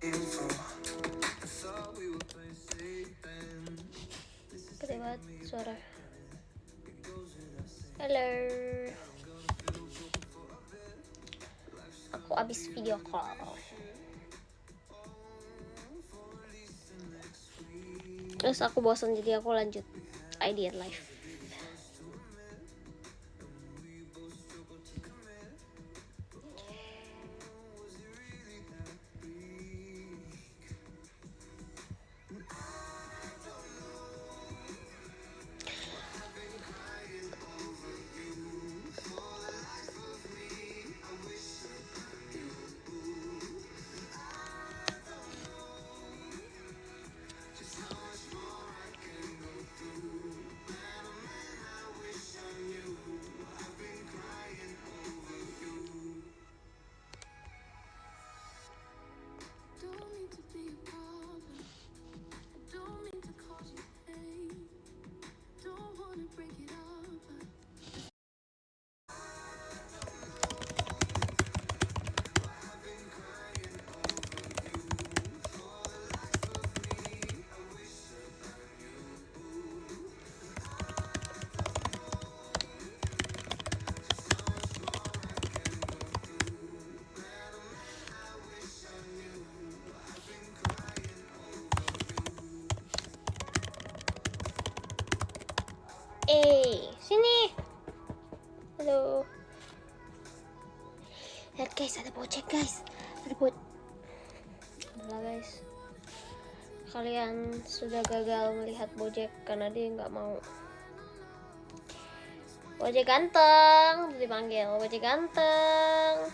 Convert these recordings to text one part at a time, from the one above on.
Gede banget suara. Halo, aku abis video call. Terus aku bosan jadi aku lanjut IDN live. Sini. Halo. Lihat guys, ada bocek guys. Ada Adalah guys. Kalian sudah gagal melihat Bojek karena dia nggak mau. Bojek ganteng, dipanggil Bojek ganteng.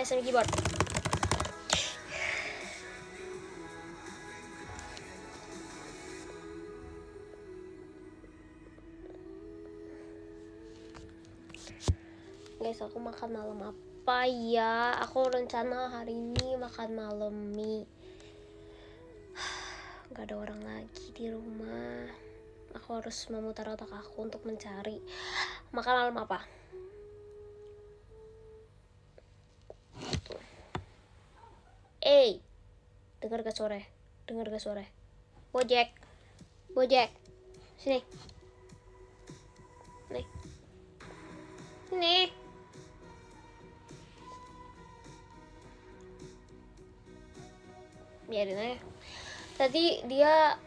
Semi keyboard. Guys, aku makan malam apa ya? Aku rencana hari ini makan malam mie. Gak ada orang lagi di rumah. Aku harus memutar otak aku untuk mencari makan malam apa. Dengar gak sore? Bojek, sini. Nih. Biarin aja. Tadi dia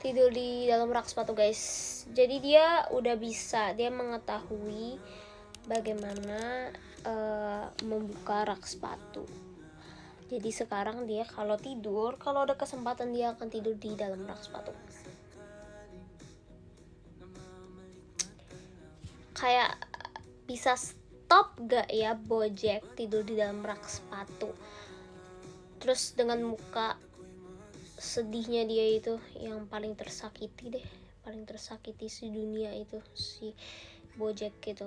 tidur di dalam rak sepatu guys. Jadi dia udah bisa, dia mengetahui bagaimana membuka rak sepatu. Jadi sekarang dia kalau tidur, kalau ada kesempatan dia akan tidur di dalam rak sepatu. Kayak bisa stop gak ya Bojek tidur di dalam rak sepatu? Terus dengan muka sedihnya dia itu yang paling tersakiti sedunia itu si Bojek gitu.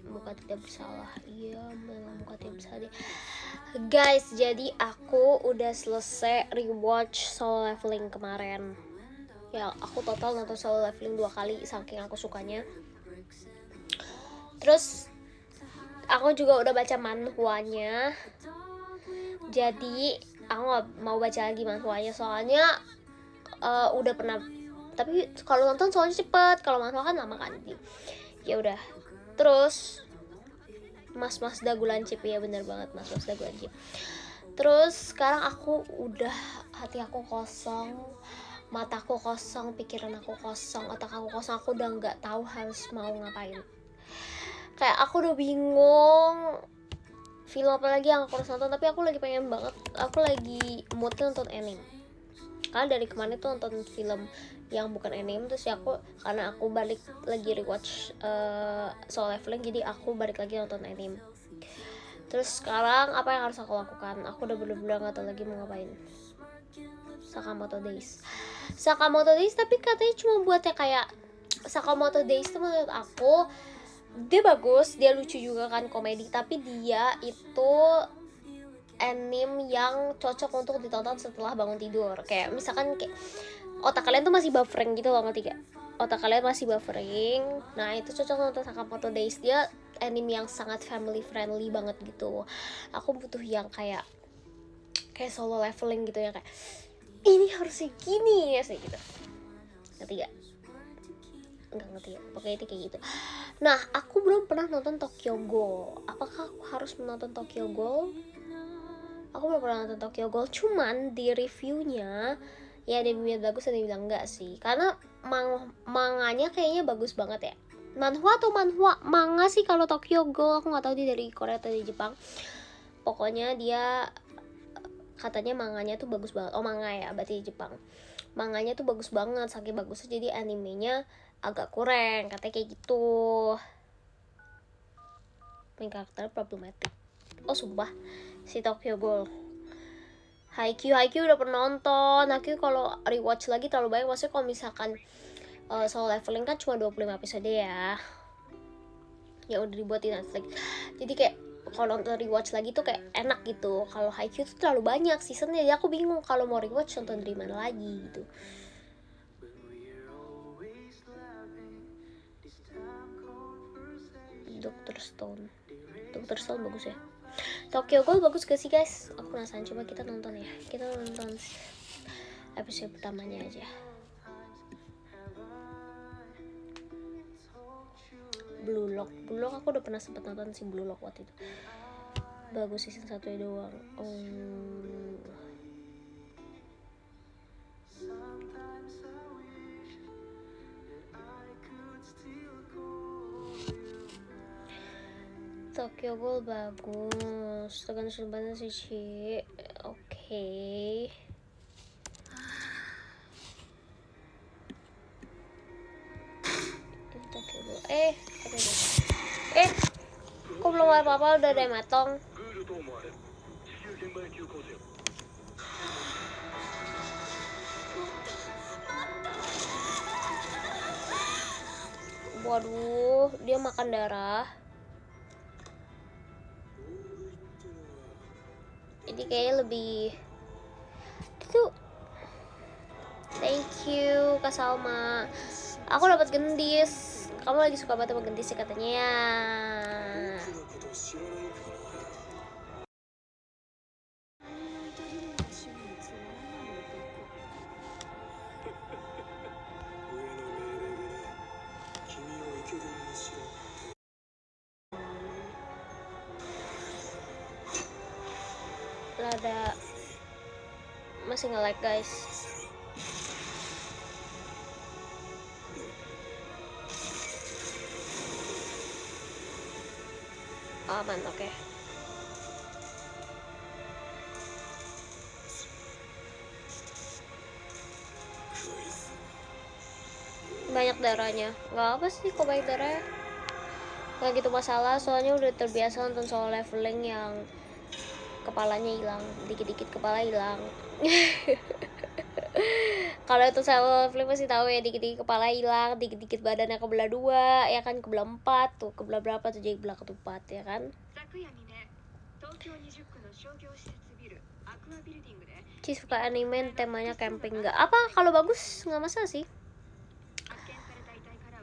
Muka tidak bersalah. Iya, memang muka tidak bersalah. Guys, jadi aku udah selesai rewatch Solo Leveling kemarin. Ya, aku total nonton Solo Leveling 2 kali saking aku sukanya. Terus aku juga udah baca manhwanya. Jadi aku gak mau baca lagi manhwanya soalnya udah pernah. Tapi kalau nonton soalnya cepet, kalau manhwa kan lama kan. Ya udah. Terus Mas Dagu Lancip, ya bener banget Mas Dagu Lancip. Terus sekarang aku udah, hati aku kosong, mataku kosong, pikiran aku kosong, otak aku kosong. Aku udah nggak tahu harus mau ngapain. Kayak aku udah bingung film apa lagi yang aku harus nonton. Tapi aku lagi pengen banget, aku lagi moodnya nonton anime. Karena dari kemarin tuh nonton film yang bukan anime, terus ya karena aku balik lagi rewatch Solo Leveling, jadi aku balik lagi nonton anime. Terus sekarang apa yang harus aku lakukan? Aku udah bener-bener gak tahu lagi mau ngapain. Sakamoto Days tapi katanya cuma buat ya kayak Sakamoto Days tuh menurut aku dia bagus, dia lucu juga kan, komedi, tapi dia itu anime yang cocok untuk ditonton setelah bangun tidur. Kayak misalkan kayak otak kalian tuh masih buffering gitu loh, ngerti gak? Otak kalian masih buffering, nah itu cocok untuk Sakamoto Days. Dia anime yang sangat family friendly banget gitu. Aku butuh yang kayak Solo Leveling gitu ya, kayak ini harusnya gini ya sih gitu. Ngerti gak? Enggak ngerti ya, pokoknya itu kayak gitu. Nah, aku belum pernah nonton Tokyo Ghoul. Apakah aku harus menonton Tokyo Ghoul? Aku belum pernah nonton Tokyo Ghoul, cuman di reviewnya ya ada yang bilang bagus, ada yang bilang enggak sih. Karena manganya kayaknya bagus banget ya. Manhwa atau manga sih kalau Tokyo Ghoul, aku nggak tahu dia dari Korea atau dari Jepang. Pokoknya dia katanya manganya tuh bagus banget. Oh, manga ya, berarti Jepang. Manganya tuh bagus banget, saking bagusnya jadi animenya agak kurang, katanya kayak gitu. Main karakter problematik. Oh sumpah, si Tokyo Ghoul. Haikyuu udah pernah nonton. Haikyuu kalau rewatch lagi terlalu banyak. Maksudnya kalau misalkan Solo Leveling kan cuma 25 episode ya, yang udah dibuat di Netflix. Jadi kayak kalau nonton rewatch lagi tuh kayak enak gitu. Kalau Haikyuu tuh terlalu banyak seasonnya, jadi aku bingung kalau mau rewatch nonton dari mana lagi gitu. Dr. Stone bagus ya. Tokyo Ghoul bagus gak sih guys? Aku penasaran, coba kita nonton ya. Kita nonton episode pertamanya aja. Blue Lock aku udah pernah sempet nonton si Blue Lock waktu itu. Bagus season 1 doang. Tokyo Ghoul bagus, tergantung banget sih Ci. Oke. Tokyo Ghoul. Kok belum apa-apa udah ada matong. Waduh, dia makan darah. Jadi kayaknya lebih itu. Thank you Kak Salma. Aku dapat gendis. Kamu lagi suka banget sama gendis sih katanya ya. Ada masih nge-like guys. Aman, oke. Banyak darahnya. Nggak apa sih kok banyak darahnya. Nggak gitu masalah, soalnya udah terbiasa nonton Solo Leveling yang kepalanya hilang, dikit-dikit kepala hilang. Kalau itu Solo Leveling pasti tahu ya, dikit-dikit kepala hilang, dikit-dikit badannya kebelah dua, ya kan, kebelah 4 tuh, kebelah berapa tuh, jadi kebelah ketupat ya kan. Ci suka anime temanya camping nggak? Apa kalau bagus nggak masalah sih.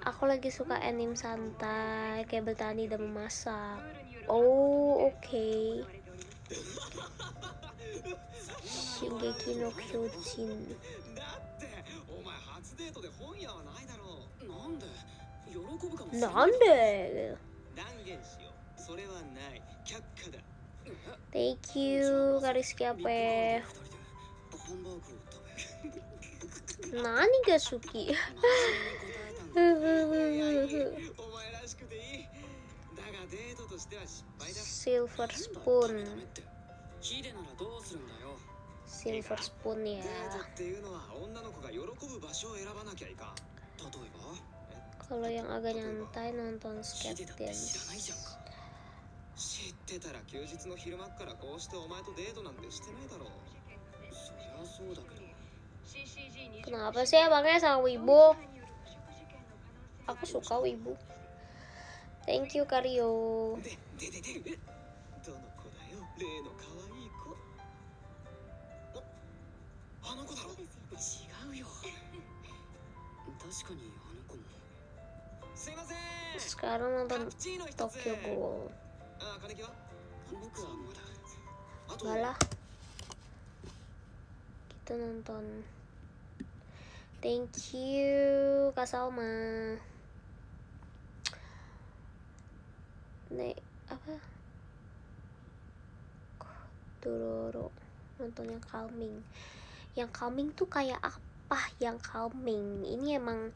Aku lagi suka anime santai kayak bertani dan memasak. Oh oke. Shingeki no Kyojin. Nande? Thank you Kariski Ape. Nani ga suki? Silver Spoon. Silver Spoon ya. Kalau yang agak nyantai nonton Skate Dance. Kenapa sih emangnya sama Wibu? Aku suka Wibu. Thank you Karyo. Sekarang nonton Tokyo Ghoul. Enggak lah, kita nonton. Thank you Kak Salma. Nih apa? Dororo. Nonton yang calming. Yang calming tuh kayak apa? Yang calming ini emang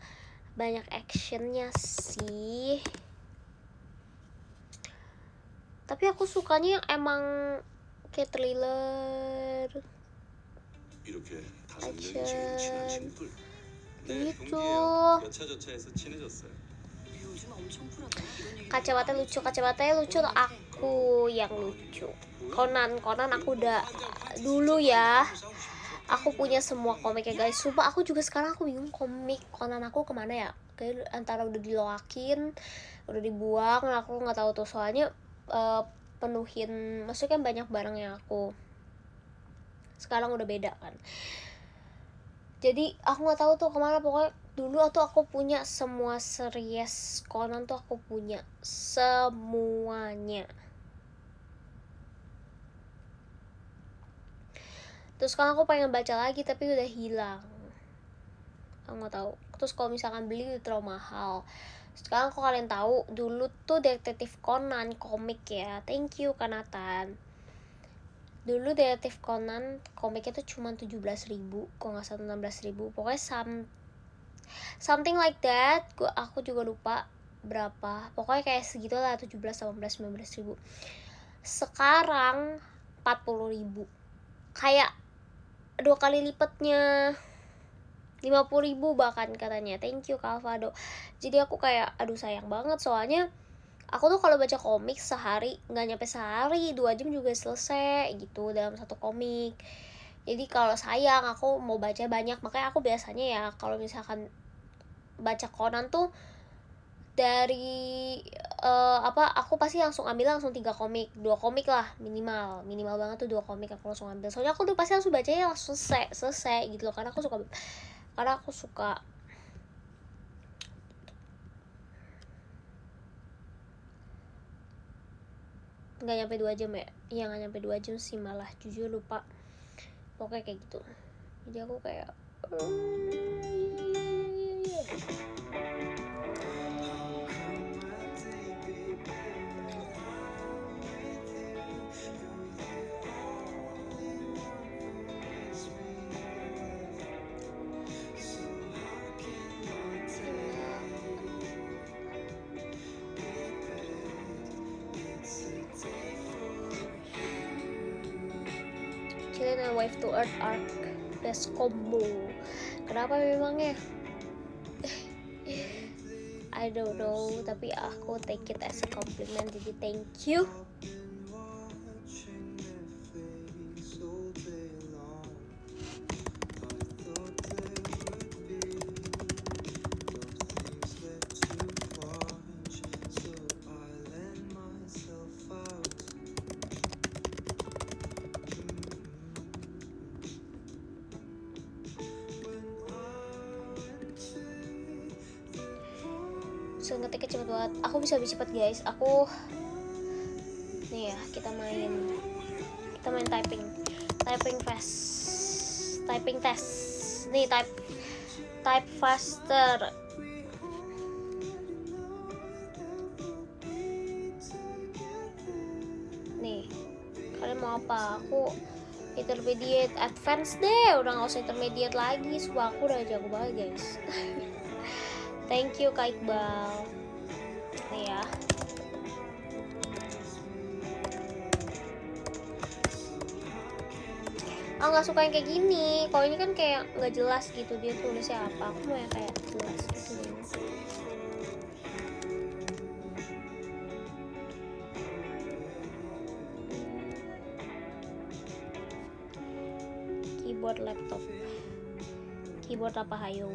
banyak actionnya sih. Tapi aku sukanya yang emang kayak thriller, action, gitu. Kacamatanya lucu tuh aku yang lucu. Conan aku udah dulu ya. Aku punya semua komiknya guys. Sumpah aku juga sekarang aku bingung komik Conan aku kemana ya. Kayak antara udah diloakin, udah dibuang, aku nggak tahu tuh soalnya penuhin. Maksudnya kan banyak barang yang aku sekarang udah beda kan. Jadi aku nggak tahu tuh kemana. Pokoknya dulu tuh aku punya semua series Conan tuh aku punya semuanya. Terus sekarang aku pengen baca lagi tapi udah hilang. Aku nggak tahu. Terus kalau misalkan beli udah terlalu mahal. Sekarang kalau kalian tahu dulu tuh Detektif Conan komik ya. Thank you Kanatan. Dulu Detektif Conan komiknya tuh cuma 17.000, kok nggak salah 16.000. Pokoknya something like that. Aku juga lupa berapa. Pokoknya kayak segitu lah, 17, 18, 19.000. Sekarang 40.000. Kayak 2 kali lipatnya, 50.000 bahkan katanya. Thank you Kak Alvado. Jadi aku kayak aduh sayang banget soalnya aku tuh kalau baca komik sehari nggak nyampe sehari, 2 jam juga selesai gitu dalam satu komik. Jadi kalau sayang aku mau baca banyak, makanya aku biasanya ya kalau misalkan baca Conan tuh dari aku pasti langsung 3 komik, 2 komik lah minimal banget tuh 2 komik aku langsung ambil. Soalnya aku tuh pasti langsung bacanya langsung selesai gitu loh, karena aku suka nggak nyampe 2 jam ya. Iya nggak nyampe 2 jam sih, malah jujur lupa. Pokoknya kayak gitu. Jadi aku kayak Chilling Wave to Earth arc best combo. Kenapa memangnya? I don't know, tapi aku take it as a compliment, jadi thank you. So ngetiknya cepet banget. Aku bisa lebih cepet guys. Aku nih ya, kita main typing test. Nih type faster. Nih kalian mau apa? Aku intermediate, advance deh. Udah nggak usah intermediate lagi. Sumpah aku udah jago banget guys. Thank you Kak Iqbal. Nih ya. Aku nggak suka yang kayak gini. Kalau ini kan kayak nggak jelas gitu dia tulisnya apa. Aku mau yang kayak jelas gitu. Keyboard laptop. Keyboard apa ayo?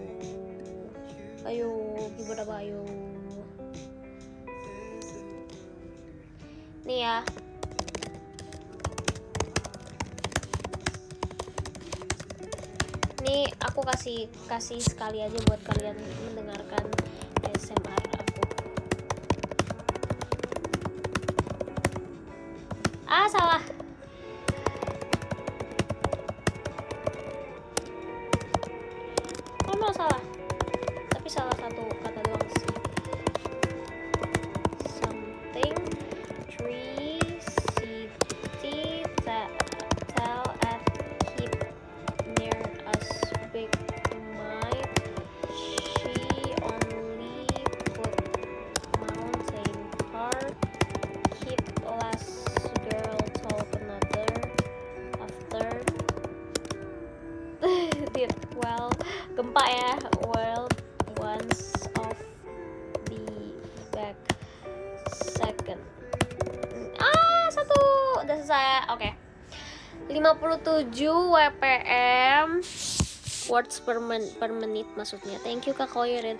Ayo, keyboard apa ayo? Nih ya. Ini aku kasih sekali aja buat kalian mendengarkan ASMR aku. Salah. Oh, no, salah. Tapi salah satu kata doang sih. Something tree city tell at keep near us big might she only put mountain park keep last girl told another after did well gempa ya world once of the back second satu udah selesai. Oke. 57 WPM words per menit maksudnya. Thank you Kak Koirin.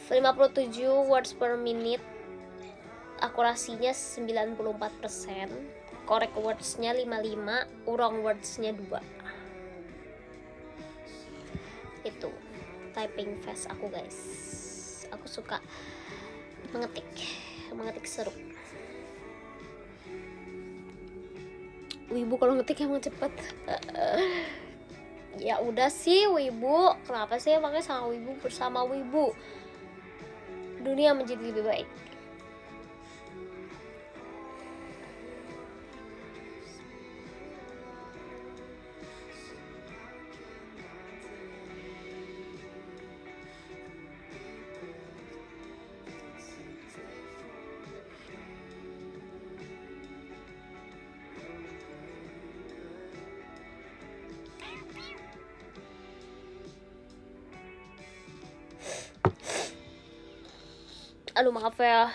57 words per minute, akurasinya 94%, correct words-nya 55, wrong words-nya 2. Itu typing fast aku guys. Aku suka mengetik seru. Wibu kalau ngetik emang cepet. Ya udah sih Wibu, kenapa sih emangnya bersama Wibu dunia menjadi lebih baik. Aduh maaf ya,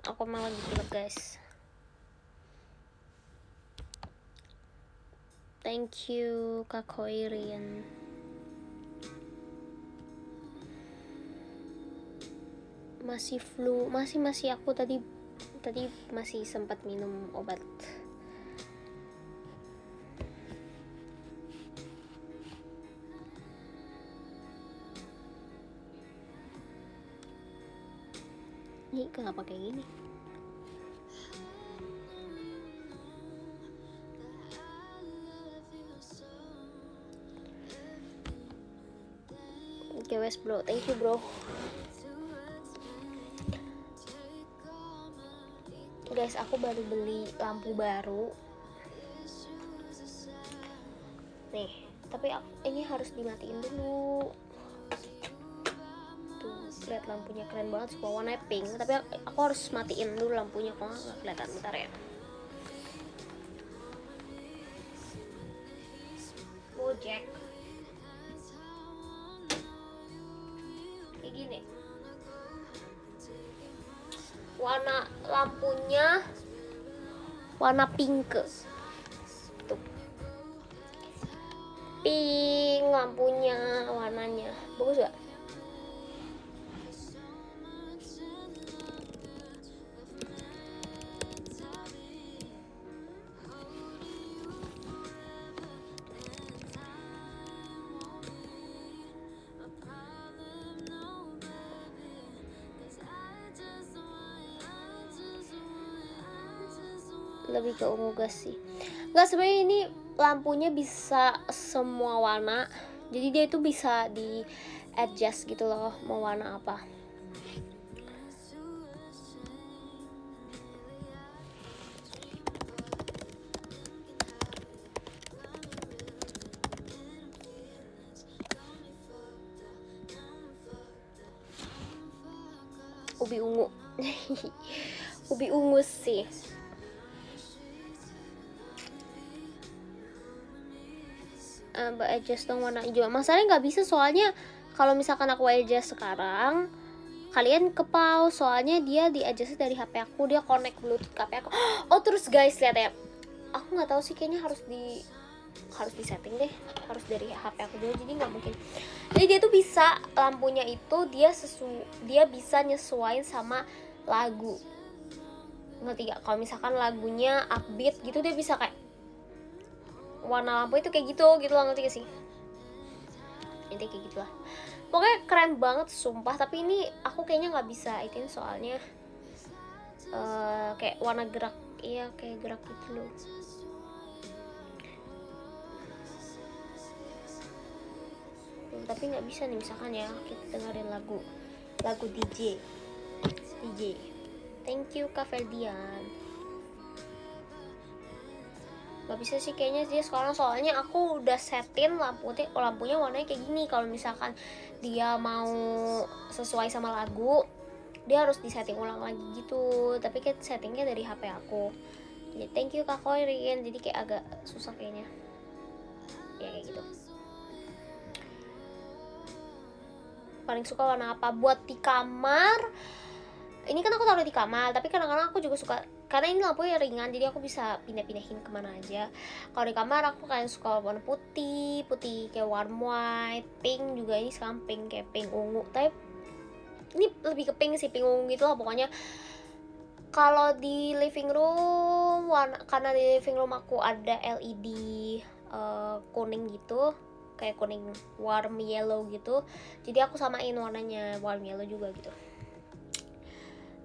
aku emang lagi pilek guys. Thank you Kak Koirian. Masih flu, masih aku tadi masih sempat minum obat. Ini kenapa kayak gini? Oke wes bro, thank you bro. Guys, aku baru beli lampu baru. Nih, tapi ini harus dimatiin dulu. Lihat lampunya keren banget, semua warna pink, tapi aku harus matiin dulu lampunya, kok nggak kelihatan. Bentar ya. Gojek kayak gini, warna lampunya warna pink tuh, pink lampunya, warnanya bagus gak? Lebih ke ungu gas sih. Nggak, sebenarnya ini lampunya bisa semua warna, jadi dia itu bisa di adjust gitu loh, mau warna apa. Ubi ungu. Ubi ungu sih. adjust dong warna hijau. Masalahnya nggak bisa, soalnya kalau misalkan aku adjust sekarang kalian ke pause, soalnya dia di adjust dari HP aku, dia connect bluetooth ke HP aku. Oh terus guys lihat ya, aku nggak tahu sih, kayaknya harus di setting deh, harus dari HP aku dulu, jadi nggak mungkin. Jadi dia tuh bisa, lampunya itu dia bisa nyesuaiin sama lagu, ngerti gak? Kalau misalkan lagunya upbeat gitu, dia bisa kayak warna lampu itu kayak gitu lah, ngerti gak sih? Intinya kayak gitulah, pokoknya keren banget sumpah. Tapi ini aku kayaknya nggak bisa itin, soalnya kayak warna gerak, iya kayak gerak gitu loh. Tapi nggak bisa nih, misalkan ya kita dengerin lagu DJ. Thank you Kak Ferdian. Nggak bisa sih kayaknya dia sekarang, soalnya aku udah setin lampunya warnanya kayak gini. Kalau misalkan dia mau sesuai sama lagu, dia harus disetting ulang lagi gitu. Tapi kayak settingnya dari HP aku. Jadi thank you Kak Koirin. Jadi kayak agak susah kayaknya, ya kayak gitu. Paling suka warna apa buat di kamar? Ini kan aku taruh di kamar, tapi kadang-kadang aku juga suka, karena ini lampunya ringan, jadi aku bisa pindah-pindahin kemana aja. Kalau di kamar aku kayak suka warna putih kayak warm white, pink juga. Ini sekarang pink, kayak pink ungu, tapi ini lebih ke pink sih, pink ungu gitu lah pokoknya. Kalau di living room, karena di living room aku ada LED kuning gitu, kayak kuning warm yellow gitu, jadi aku samain warnanya warm yellow juga gitu.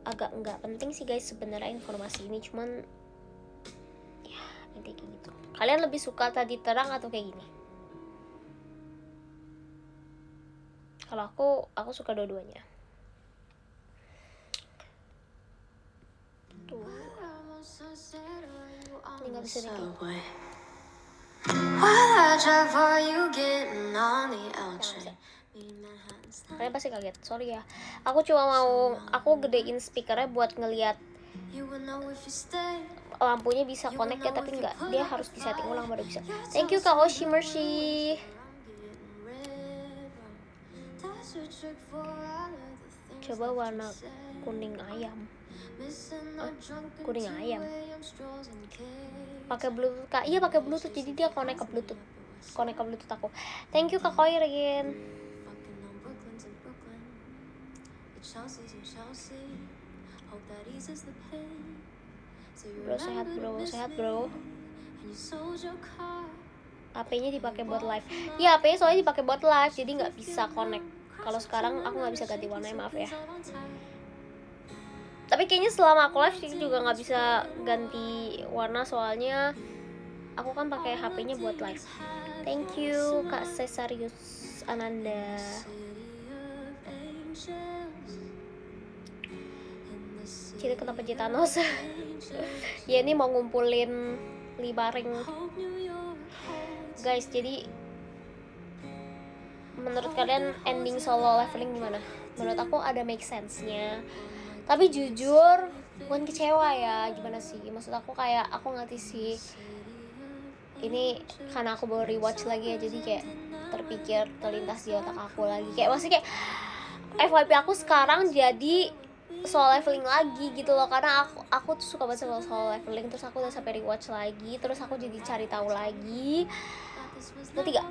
Agak nggak penting sih guys sebenarnya informasi ini, cuman ya intinya kayak gitu. Kalian lebih suka tadi terang atau kayak gini? Kalau aku suka dua-duanya. Tuh. Ini nggak bisa deh. Kalian pasti kaget, sorry ya. Aku gedein speakernya buat ngeliat lampunya bisa connect ya, tapi enggak, dia harus disetting ulang baru bisa. Thank you Kak Oshi Mercy. Coba warna kuning ayam. Kuning ayam pakai bluetooth Kak? Iya pakai bluetooth, jadi dia connect ke bluetooth aku. Thank you Kak Koirin. Bro sehat bro. HP-nya dipakai buat live. Iya HP-nya soalnya dipakai buat live, jadi nggak bisa connect. Kalau sekarang aku nggak bisa ganti warnanya, maaf ya. Tapi kayaknya selama aku live sih juga nggak bisa ganti warna, soalnya aku kan pakai HP-nya buat live. Thank you Kak Cesarius Ananda. Jadi kenapa Jetanos? Ya ini mau ngumpulin 5 ring guys. Jadi menurut kalian ending solo leveling gimana? Menurut aku ada make sense-nya, tapi jujur bukan kecewa ya, gimana sih, maksud aku kayak aku ngerti sih, ini karena aku baru rewatch lagi ya, jadi kayak terlintas di otak aku lagi, kayak maksudnya kayak FYP aku sekarang jadi solo leveling lagi gitu loh, karena aku tuh suka banget sama solo leveling, terus aku udah sampai rewatch lagi, terus aku jadi cari tahu lagi. Ketiga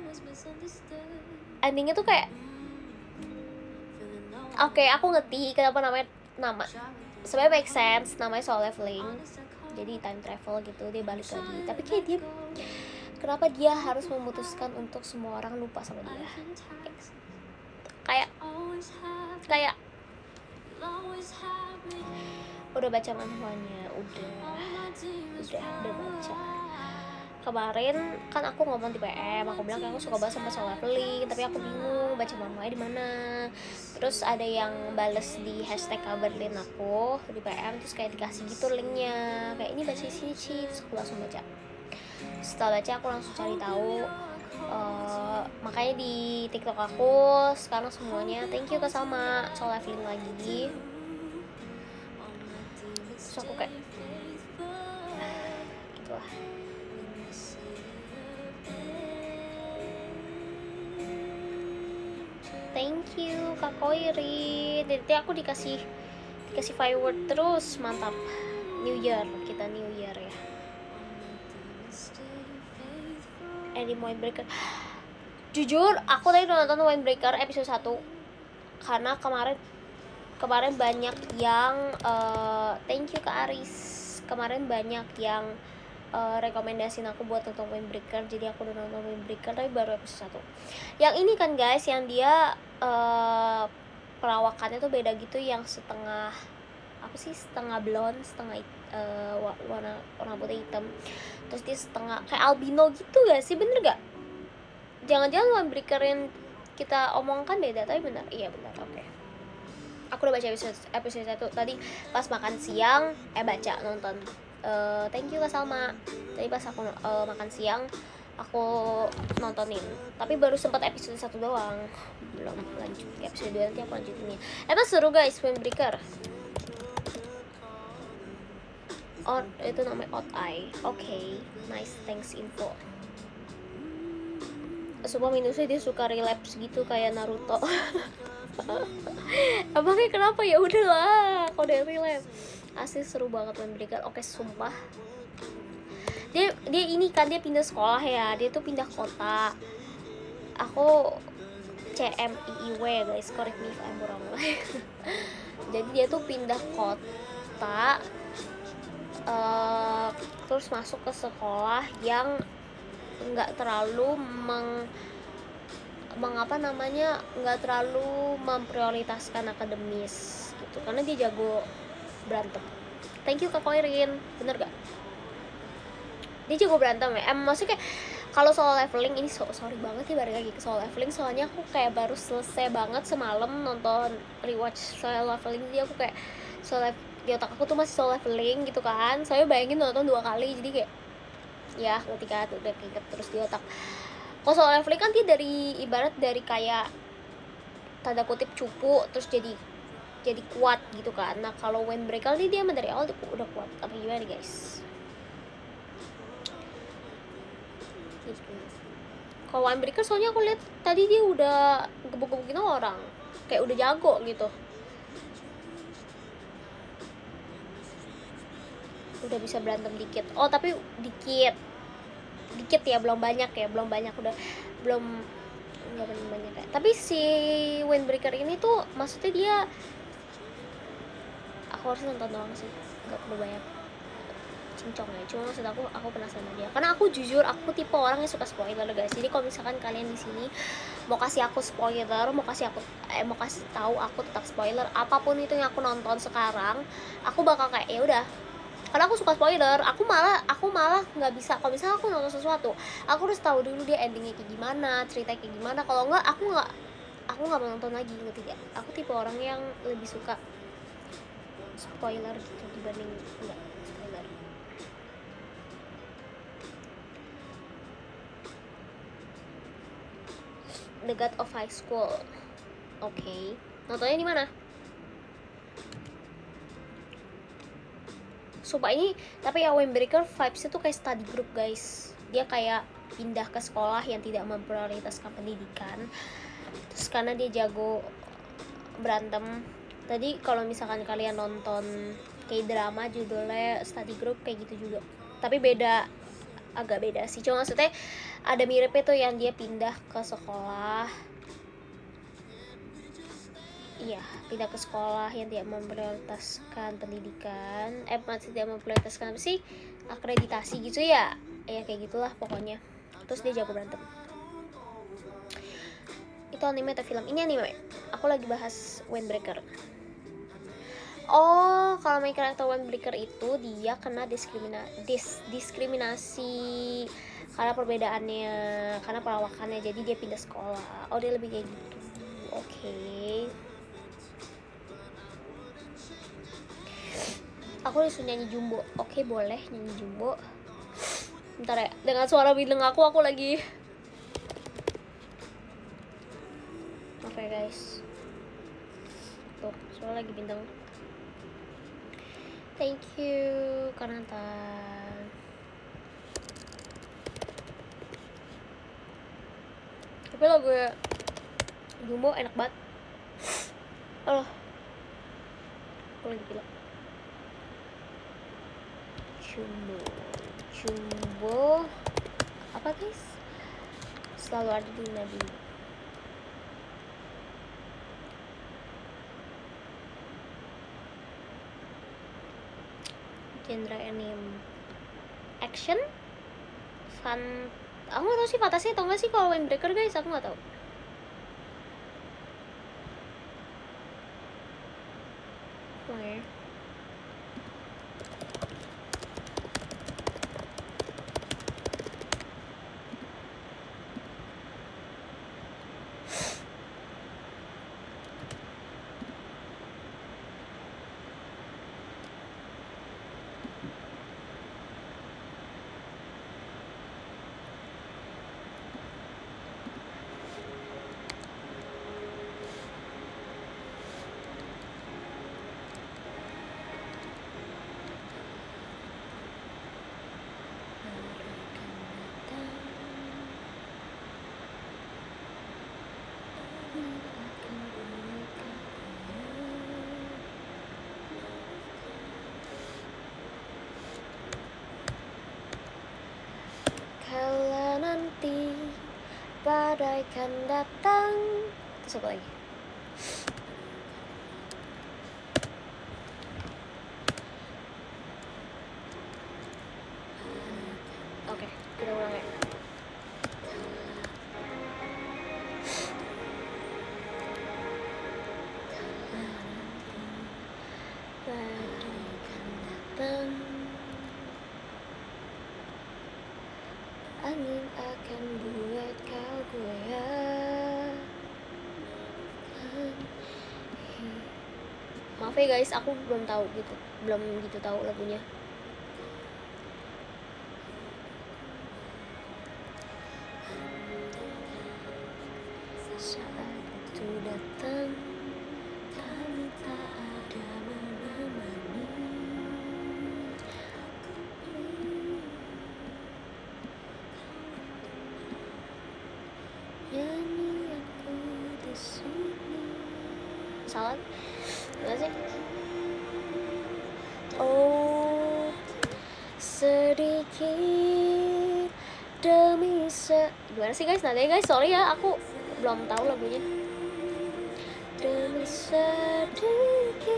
endingnya tuh kayak oke, aku ngerti kenapa nama sebenarnya make sense, namanya solo leveling, jadi time travel gitu, dia balik lagi, tapi kayak kenapa dia harus memutuskan untuk semua orang lupa sama dia, kayak udah baca manhwanya, udah baca. Kemarin kan aku ngomong di PM, aku bilang aku suka banget sama solo leveling, tapi aku bingung baca manhwanya di mana. Terus ada yang bales di #kabarlin aku di PM, terus kayak dikasih gitu linknya, kayak ini baca di sini sih, terus aku langsung baca. Setelah baca aku langsung cari tahu, makanya di TikTok aku sekarang semuanya thank you ke sama solo leveling lagi. Terus aku kayak gitulah. Thank you Kak Koiri. Jadi aku dikasih firework terus, mantap. New Year, kita New Year ya. Eddie Windbreaker. Jujur, aku tadi nonton Windbreaker episode 1 karena kemarin banyak yang thank you Kak Aris. Kemarin banyak yang rekomendasiin aku buat nonton Windbreaker, jadi aku udah nonton Windbreaker tapi baru episode 1. Yang ini kan guys, yang dia perawakannya tuh beda gitu, yang setengah blonde, setengah warna rambutnya hitam, terus dia setengah kayak albino gitu gak sih, bener gak? Jangan-jangan Windbreaker yang kita omongkan beda, tapi benar, iya benar, oke. Aku udah baca episode 1 tadi pas makan siang, nonton. Thank you Kak Salma. Tadi pas aku makan siang aku nontonin, tapi baru sempat episode 1 doang, belum lanjut episode 2. Nanti aku lanjutin ya. Emang seru guys Windbreaker. Oh, itu namanya Odd Eye. Oke, nice, thanks info. Sumpah minusnya dia suka relapse gitu kayak Naruto. Abangnya kenapa? Ya udahlah, kalau dia relapse. Asli seru banget Windbreaker. Oke, sumpah. Dia ini kan dia pindah sekolah ya. Dia tuh pindah kota. Aku CMIIW guys, correct me if I'm wrong. Jadi dia tuh pindah kota, terus masuk ke sekolah yang nggak terlalu nggak terlalu memprioritaskan akademis gitu, karena dia jago berantem. Thank you Kak Koirin, bener gak? Dia jago berantem ya. Maksudnya kayak kalau soal leveling ini sorry banget ya, balik lagi ke soal leveling, soalnya aku kayak baru selesai banget semalam nonton rewatch soal leveling. Jadi aku kayak di otak aku tuh masih soal leveling gitu kan. Saya bayangin nonton 2 kali, jadi kayak ya ketika udah keinget terus di otak. Kalau soal leveling kan dia ibarat dari kayak tanda kutip cupu terus jadi kuat gitu kan. Nah kalau Windbreaker ini dia dari awal udah kuat apa gimana guys? Kalau Windbreaker soalnya aku lihat tadi dia udah gebuk-gebukin orang, kayak udah jago gitu, udah bisa berantem dikit. Oh tapi dikit ya, belum banyak, udah belum nggak banyak ya. Tapi si Windbreaker ini tuh maksudnya dia, aku harus nonton doang sih, nggak perlu banyak cincong ya. Cuma maksud aku penasaran dia, karena aku jujur aku tipe orang yang suka spoiler guys. Jadi kalau misalkan kalian di sini mau kasih aku spoiler, mau kasih tahu aku tentang spoiler apapun itu yang aku nonton sekarang, aku bakal kayak ya udah, karena aku suka spoiler. Aku malah nggak bisa, kalau misalnya aku nonton sesuatu aku harus tahu dulu dia endingnya kayak gimana, cerita kayak gimana. Kalau nggak aku nggak mau nonton lagi, ngerti gak? Aku tipe orang yang lebih suka spoiler gitu dibanding enggak spoiler. The God of High School. Oke. Nontonnya di mana? Sumpah ini, tapi ya Windbreaker vibes-nya tuh kayak study group guys. Dia kayak pindah ke sekolah yang tidak memprioritaskan pendidikan. Terus karena dia jago berantem. Tadi kalau misalkan kalian nonton kayak drama judulnya study group kayak gitu juga. Tapi agak beda sih. Cuma maksudnya ada miripnya tuh yang dia pindah ke sekolah. Iya, pindah ke sekolah yang tidak memprioritaskan pendidikan. Masih tidak memprioritaskan apa sih? Akreditasi gitu ya. Ya kayak gitulah pokoknya. Terus dia jago berantem. Itu anime atau film? Ini anime. Aku lagi bahas Windbreaker. Oh, kalau main karakter Windbreaker itu dia kena diskriminasi karena perbedaannya, karena perawakannya. Jadi dia pindah sekolah. Oh, dia lebih kayak gitu. Oke. Aku disuruh nyanyi Jumbo. Oke, boleh nyanyi Jumbo. Bentar ya, dengan suara bideng aku lagi. Maaf ya guys. Tuh, suara lagi bintang. Thank you, Kanatan. Tapi lagu Jumbo enak banget. Oh, aku lagi gila. Jumbo apa guys? Selalu ada di Nabi. Genre anime action, fun. Aku nggak tahu sih fantasi atau nggak sih kalau Windbreaker guys, aku nggak tahu. Oke. Kala nanti badai kan datang. Terus apa lagi? Oke, kita ulang ya. Badai kan datang, angin akan buat kau goyah. Maaf ya guys, aku belum tahu tahu lagunya. Saat itu datang, kami tak ada menemani. Nyanyianku di sini. Salah, enggak sih? Oh, sedikit demi gimana sih guys? Nadanya guys, sorry ya, aku belum tahu lagunya. Demi sedikit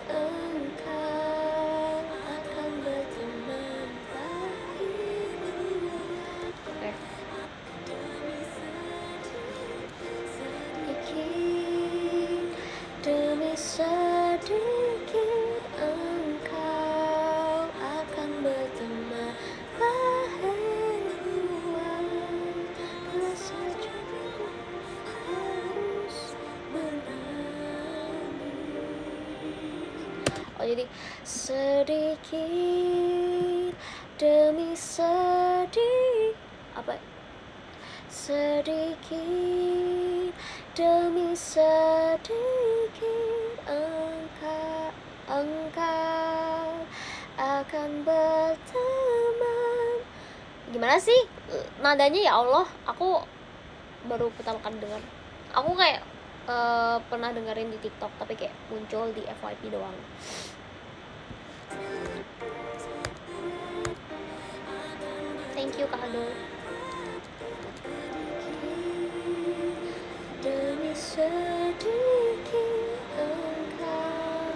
engkau akan berteman bagiku. Oke. Sedikit demi sedikit engkau akan berteman bahagia. Rasa cukup harus menangis. Oh jadi sedikit demi sedikit apa? Sedikit demi sedikit engkau akan berteman. Gimana sih nadanya ya Allah? Aku baru pertama kali dengar. Aku kayak pernah dengerin di TikTok tapi kayak muncul di FYP doang. Thank you Kak Ado. Demi sedikit engkau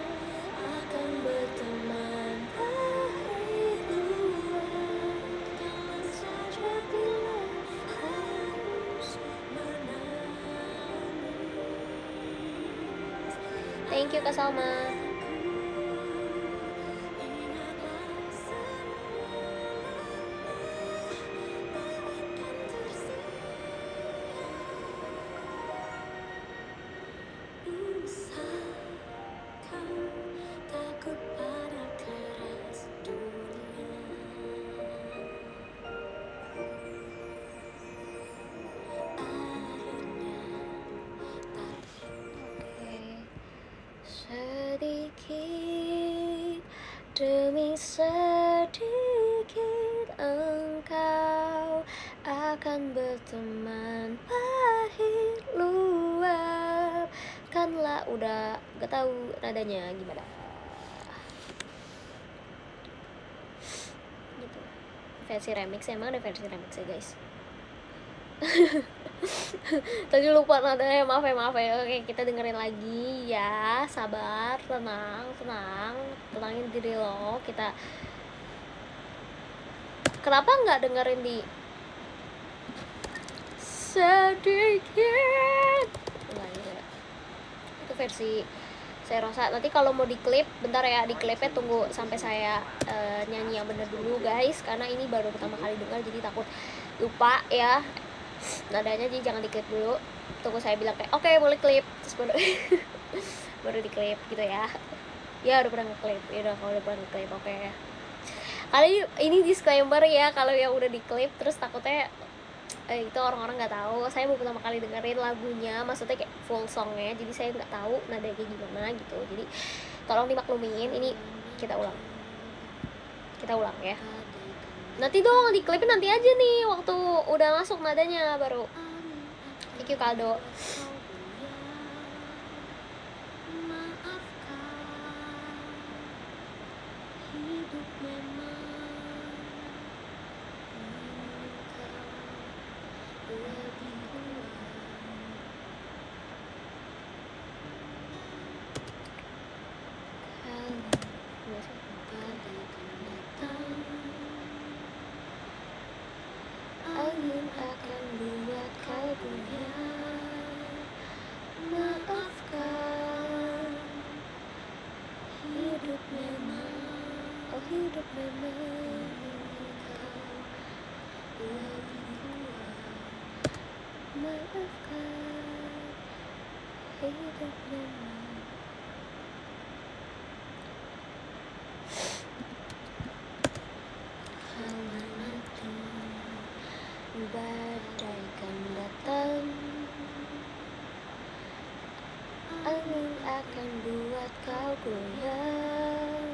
akan berteman bahagia. Saja bila harus menangis. Thank you Kak Salma. Sedikit demi sedikit engkau akan berteman pahit luar. Buatkanlah, udah gak tahu nadanya gimana gitu. Versi remix, emang ada versi remix ya guys. Tadi lupa nadanya, maaf ya. Oke, kita dengerin lagi ya. Sabar, tenangin diri lo. Kita kenapa nggak dengerin di sedikit? Enggak gitu ya. Itu versi saya Rosa. Nanti kalau mau diklip, bentar ya, diklipnya tunggu sampai saya nyanyi yang bener dulu guys, karena ini baru pertama kali dengar, jadi takut lupa ya nadanya, jadi jangan diklip dulu. Tunggu saya bilang kayak oke, boleh klip, terus baru baru diklip gitu ya. Ya udah pernah ngeklip, ya udah, kalau udah pernah ngeklip oke. Kali ini disclaimer ya, kalau yang udah diklip terus takutnya itu orang-orang nggak tahu. Saya baru pertama kali dengerin lagunya, maksudnya kayak full songnya, jadi saya nggak tahu nadanya gimana gitu. Jadi tolong dimaklumin, ini kita ulang ya. Nanti dong diklipin, nanti aja nih waktu udah masuk nadanya baru. Thank you Kaldo. Angin akan buat kau goyah, maafkan. Hidup memang, oh hidup memang kau lebih kuat. Maafkan, hidup memang. Kalau nanti badai kan datang, angin akan buat kau goyah.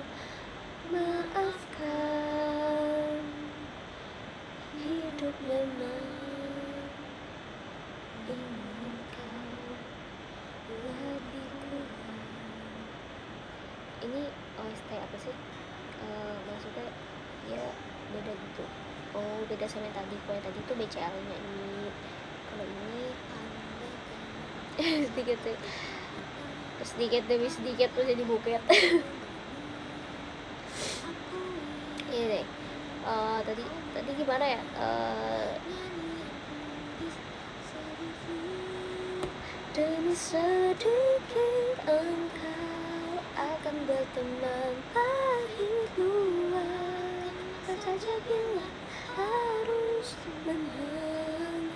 Maafkan, hidup memang ingin kau lebih kuat. Ini OST apa sih? Maksudnya ya beda gitu. Oh, beda sama yang tadi. Kalau yang tadi tuh BCL-nya ini. Kalau ini sedikit tuh. Sedikit demi sedikit tuh jadi bukit. Iya deh. Tadi gimana ya? Demi sedikit engkau akan berteman pahit luar, saja bila harus menangis.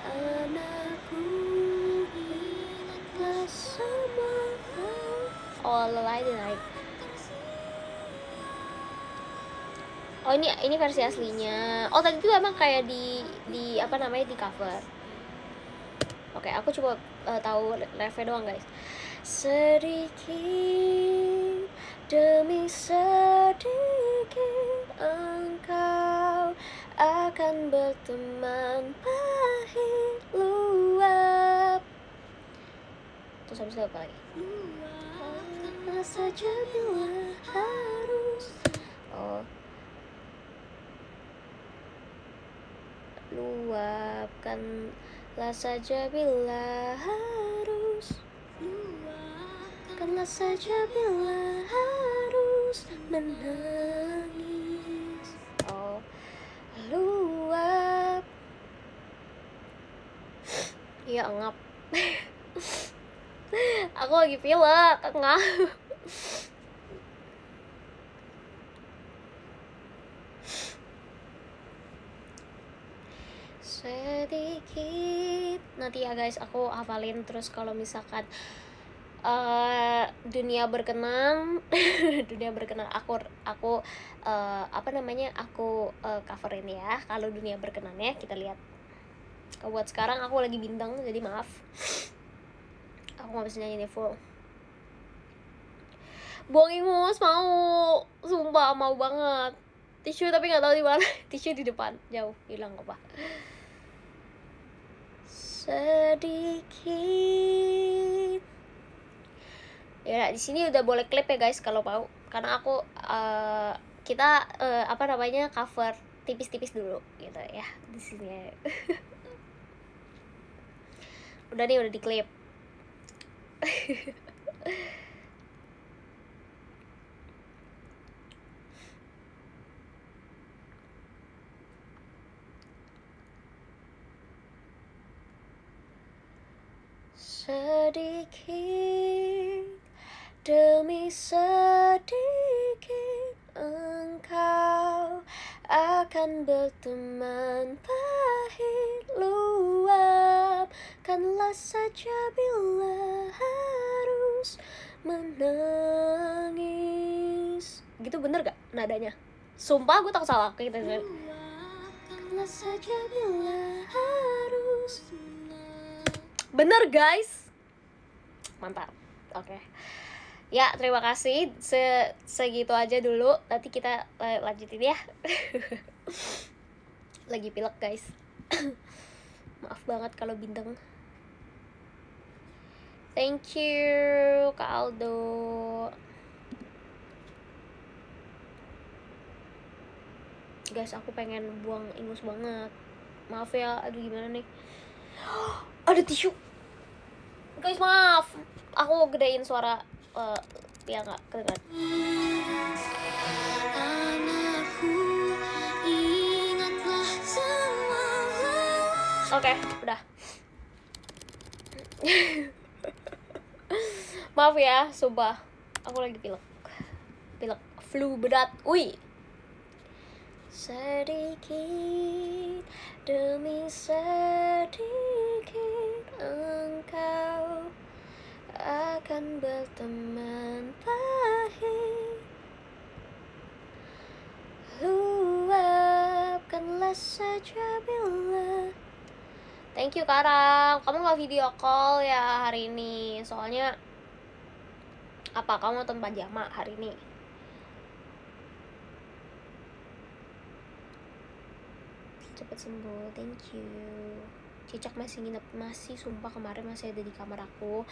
Anakku, ingatlah semua. Oh, lelai di naik. Oh, ini versi aslinya. Oh, tadi tuh emang kayak di apa namanya, di cover. Oke, aku coba tahu refnya doang guys. Sedikit demi sedikit engkau akan berteman pahit luap. Terus habis itu apa lagi? Luapkan saja bila harus. Oh, luapkanlah saja bila harus. Luapkanlah saja bila harus menangis. Oh, luap. Iya, ngap. Aku lagi pilek, ngap. Sedikit. Nanti ya guys, aku hafalin terus kalau misalkan dunia berkenan dunia berkenan aku apa namanya, aku coverin ya. Kalau dunia berkenan ya, kita lihat. Kalau buat sekarang aku lagi bintang, jadi maaf, aku gak bisa nyanyi full. Buang ingus mau, sumpah mau banget. Tisu tapi nggak tahu di mana. Tisu di depan, jauh hilang apa. sedikit. Ya di sini udah boleh klip ya guys kalau mau, karena aku kita apa namanya cover tipis-tipis dulu gitu ya di sini. Udah nih, udah di klip. Sedikit demi sedikit engkau akan berteman pahit, luapkanlah saja bila harus menangis. Gitu bener gak nadanya? Sumpah gue takut salah kayak gitu. Luapkanlah saja bila harus. Bener guys, mantap. Oke. Ya, terima kasih. Segitu aja dulu. Nanti kita lanjutin ya. Lagi pilek guys. Maaf banget kalau bintang. Thank you Kak Aldo. Guys, aku pengen buang ingus banget. Maaf ya, aduh gimana nih. Ada tisu. Guys, maaf. Aku gedein suara biar nggak kedengeran. Oke, udah. Maaf ya, sumpah. Aku lagi pilek. Pilek flu berat. Ui. Sedikit demi sedikit engkau akan berteman pahit, luapkanlah saja bila. Thank you Karang. Kamu gak video call ya hari ini? Soalnya apa, kamu nonton pajama hari ini? Cepet sembuh, thank you. Cicak masih nginep, masih sumpah kemarin masih ada di kamar aku.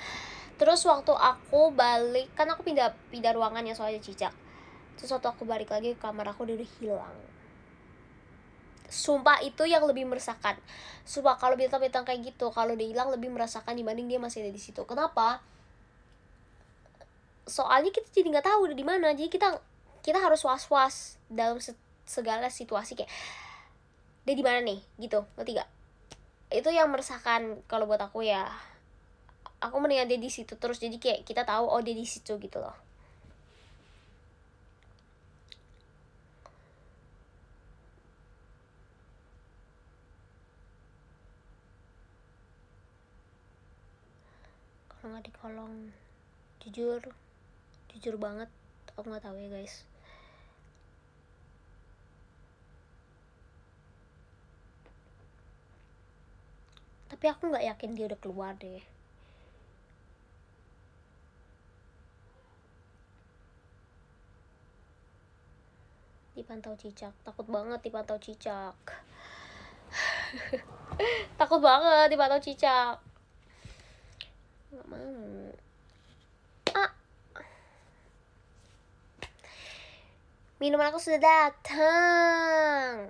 Terus waktu aku balik, kan aku pindah ruangan ya soalnya Cicak. Terus waktu aku balik lagi ke kamar aku, dia udah hilang. Sumpah itu yang lebih meresahkan. Sumpah kalau bintang-bintang kayak gitu, kalau dia hilang lebih meresahkan dibanding dia masih ada di situ. Kenapa? Soalnya kita jadi nggak tahu udah di mana. Jadi kita harus was-was dalam segala situasi, kayak dia di mana nih gitu, ngerti gak? Itu yang meresahkan kalau buat aku ya. Aku mendingan dia di situ terus, jadi kayak kita tahu oh dia di situ gitu loh. Kalau nggak di kolong, jujur banget aku nggak tahu ya guys. Tapi aku nggak yakin dia udah keluar deh. Dipantau Cicak, takut banget dipantau Cicak. Takut banget dipantau Cicak. Nggak mau. Minuman aku sudah datang.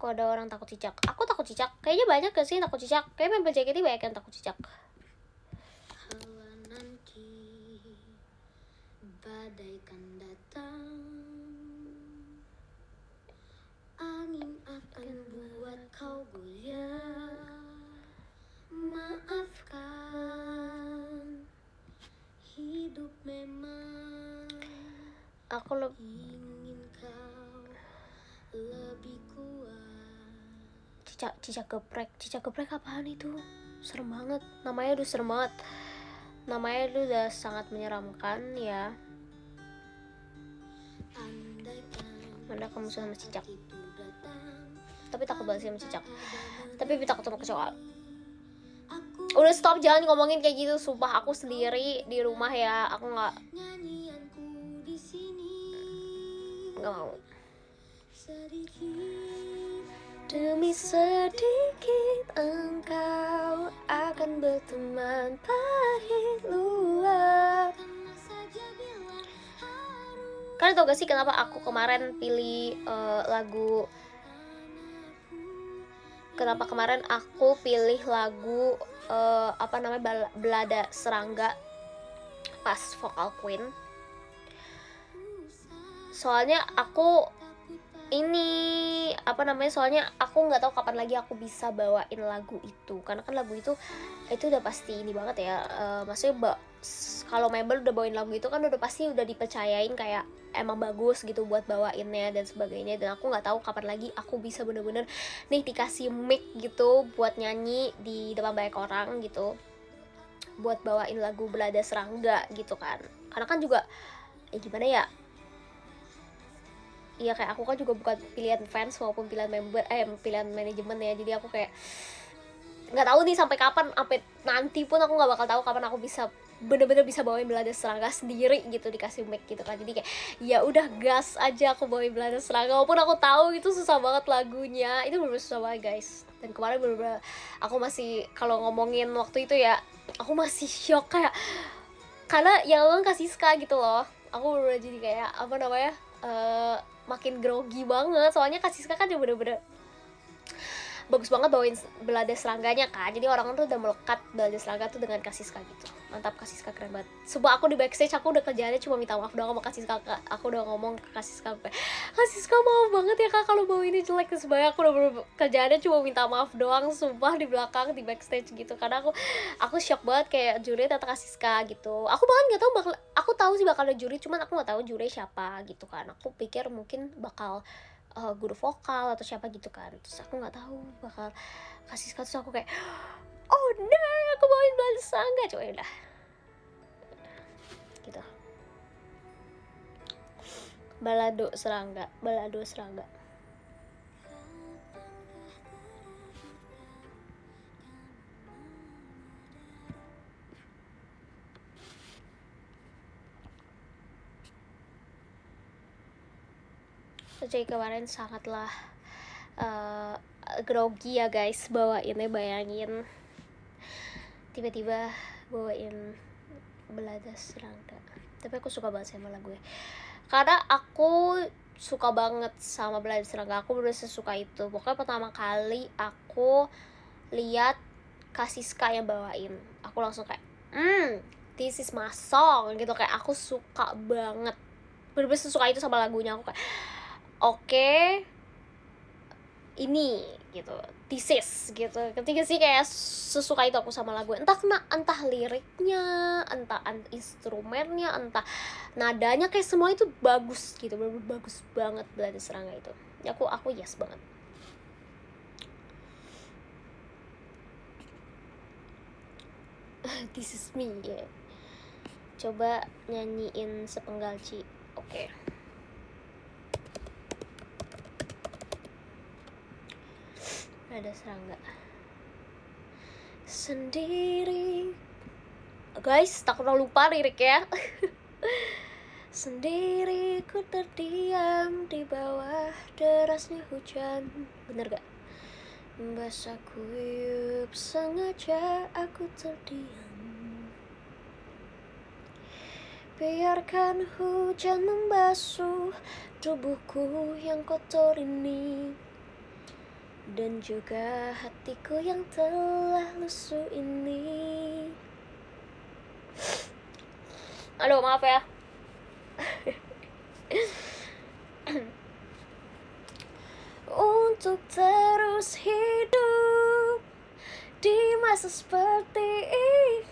Kok ada orang takut cicak? Aku takut cicak. Kayaknya banyak gak sih takut cicak? Kayaknya member JKT banyak yang takut cicak. Nanti badai kan datang, angin akan buat kau goyah. Maafkan, hidup memang aku ingin kau lebih kuat. Cicak geprek apaan itu? Serem banget, namanya udah serem banget. Namanya itu udah sangat menyeramkan ya. Mana kamu sama cicak? Tapi takut banget sih sama cicak. Tapi takut sama kecoa. Udah stop, jangan ngomongin kayak gitu. Sumpah aku sendiri di rumah ya. Aku nggak mau. Demi sedikit engkau akan berteman pahit luar. Kalian tau gak sih kenapa aku kemarin pilih lagu apa namanya Belada Serangga pas Vokal Queen? Soalnya aku nggak tahu kapan lagi aku bisa bawain lagu itu, karena kan lagu itu udah pasti ini banget ya, maksudnya kalau member udah bawain lagu itu kan udah pasti udah dipercayain kayak emang bagus gitu buat bawainnya dan sebagainya, dan aku nggak tahu kapan lagi aku bisa bener-bener nih dikasih mic gitu buat nyanyi di depan banyak orang gitu, buat bawain lagu Belada Serangga gitu kan. Karena kan juga gimana ya, iya kayak aku kan juga bukan pilihan fans maupun pilihan pilihan manajemen ya, jadi aku kayak nggak tahu nih sampai kapan, sampai nanti pun aku nggak bakal tahu kapan aku bisa bener-bener bisa bawain Belada Serangga sendiri gitu dikasih mic gitu kan. Jadi kayak ya udah gas aja aku bawain Belada Serangga walaupun aku tahu itu susah banget lagunya, itu bener-bener susah banget guys. Dan kemarin bener-bener aku masih, kalau ngomongin waktu itu ya, aku masih shock kayak karena yang lo kasih Ska gitu loh, aku bener-bener jadi kayak apa namanya makin grogi banget, soalnya Kasiska kan dia bener-bener bagus banget bawain Belada Serangganya kan, jadi orang tuh udah melekat Belada Serangga tuh dengan Kasiska gitu. Mantap, Kasiska keren banget. Sumpah aku di backstage aku udah kerjaannya cuma minta maaf doang sama Kasiska. Aku udah ngomong ke Kasiska kayak, Kasiska maaf banget ya kak kalau bawa ini jelek, sebenarnya aku udah kerjaannya cuma minta maaf doang, sumpah, di belakang di backstage gitu. Karena aku shock banget kayak juri tata Kasiska gitu. Aku bahkan nggak tahu aku tahu sih bakal ada juri, cuman aku nggak tahu juri siapa gitu kan. Aku pikir mungkin bakal guru vokal atau siapa gitu kan, terus aku nggak tahu bakal kasih terus aku kayak oh no, aku bawain Belada Serangga, coba udah gitu. Balado Serangga. Jadi kemarin sangatlah grogi ya guys bawainnya, bayangin tiba-tiba bawain Belada Serangga. Tapi aku suka banget sama lagunya, karena aku suka banget sama Belada Serangga, aku bener sesuka itu. Pokoknya pertama kali aku lihat Kasiska yang bawain, aku langsung kayak this is my song gitu, kayak aku suka banget, bener-bener sesuka itu sama lagunya. Aku kayak oke, ini gitu, this is gitu. Ketika sih kayak sesuka itu aku sama lagu, entah liriknya, entah instrumennya, entah nadanya, kayak semua itu bagus gitu, bener-bener bagus banget Belada Serangga itu. Aku yes banget. This is me ya. Coba nyanyiin sepenggal Ci. Oke. Belada Serangga. Sendiri. Guys, tak pernah lupa lirik ya. Sendiri ku terdiam di bawah derasnya hujan. Bener gak? Basah kuyup sengaja aku terdiam. Biarkan hujan membasuh tubuhku yang kotor ini, dan juga hatiku yang telah lusuh ini. Aduh, maaf ya. Untuk terus hidup di masa seperti ini.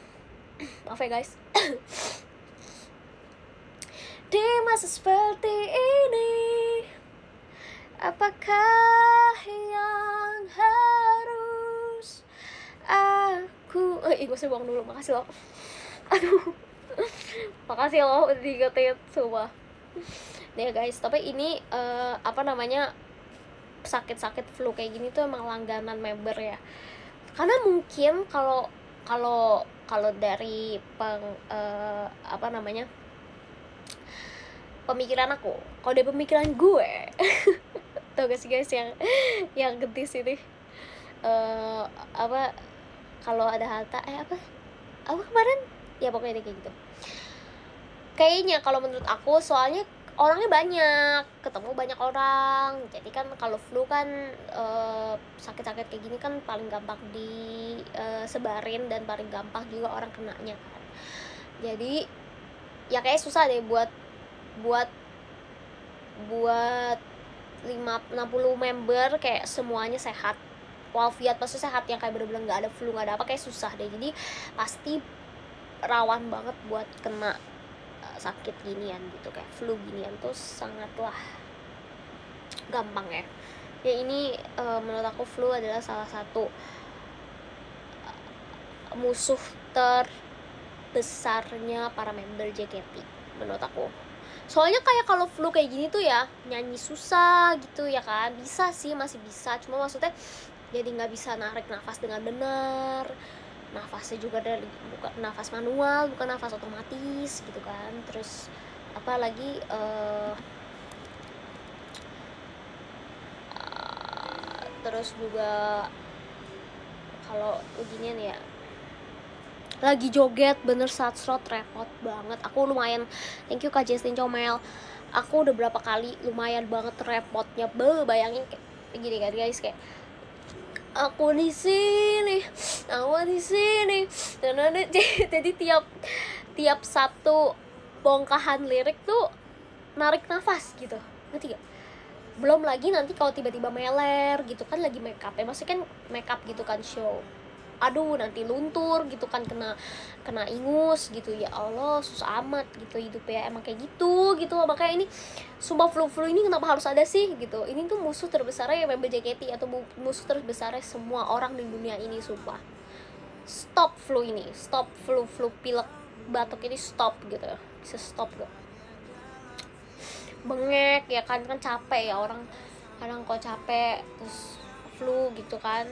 Maaf ya guys. Di masa seperti ini, apakah yang harus aku gue usah buang dulu, makasih loh. Aduh. Makasih loh udah diingetin, sumpah. Nih guys, tapi ini sakit flu kayak gini tuh emang langganan member ya. Karena mungkin kalau dari pemikiran aku, kalau dari pemikiran gue Tau gak sih guys yang getis ini, apa, kalau ada Hatta apa kemarin ya, pokoknya kayak gitu kayaknya kalau menurut aku. Soalnya orangnya banyak, ketemu banyak orang. Jadi kan kalau flu kan sakit-sakit kayak gini kan paling gampang disebarin dan paling gampang juga orang kenanya kan. Jadi ya kayak susah deh buat 60 member kayak semuanya sehat walafiat, maksudnya sehat yang kayak bener-bener nggak ada flu, nggak ada apa, kayak susah deh. Jadi pasti rawan banget buat kena sakit ginian gitu, kayak flu ginian tuh sangatlah gampang ya. Ya ini menurut aku flu adalah salah satu musuh terbesarnya para member JKT menurut aku. Soalnya kayak kalau flu kayak gini tuh ya nyanyi susah gitu ya kan. Bisa sih, masih bisa, cuma maksudnya jadi nggak bisa narik nafas dengan benar. Nafasnya juga dari bukan nafas manual, bukan nafas otomatis gitu kan. Terus apalagi terus juga kalau beginian ya lagi joget bener saat slot repot banget. Aku lumayan, thank you Kak Justin Comel, aku udah berapa kali lumayan banget repotnya. Bayangin kayak gini kan guys, kayak aku di sini, dan ada jadi tiap satu bongkahan lirik tuh narik nafas gitu, ngerti gak? Belum lagi nanti kalau tiba-tiba meler gitu kan, lagi make up ya, maksudnya kan make up gitu kan, show, aduh nanti luntur gitu kan, kena ingus gitu. Ya Allah, susah amat gitu hidup ya, emang kayak gitu makanya ini sumpah flu ini kenapa harus ada sih gitu. Ini tuh musuh terbesarnya ya member JKT, atau musuh terbesarnya semua orang di dunia ini, sumpah. Stop flu ini, stop flu pilek batuk ini, stop gitu, bisa stop gak? Bengek ya kan capek ya orang kadang kok capek terus flu gitu kan.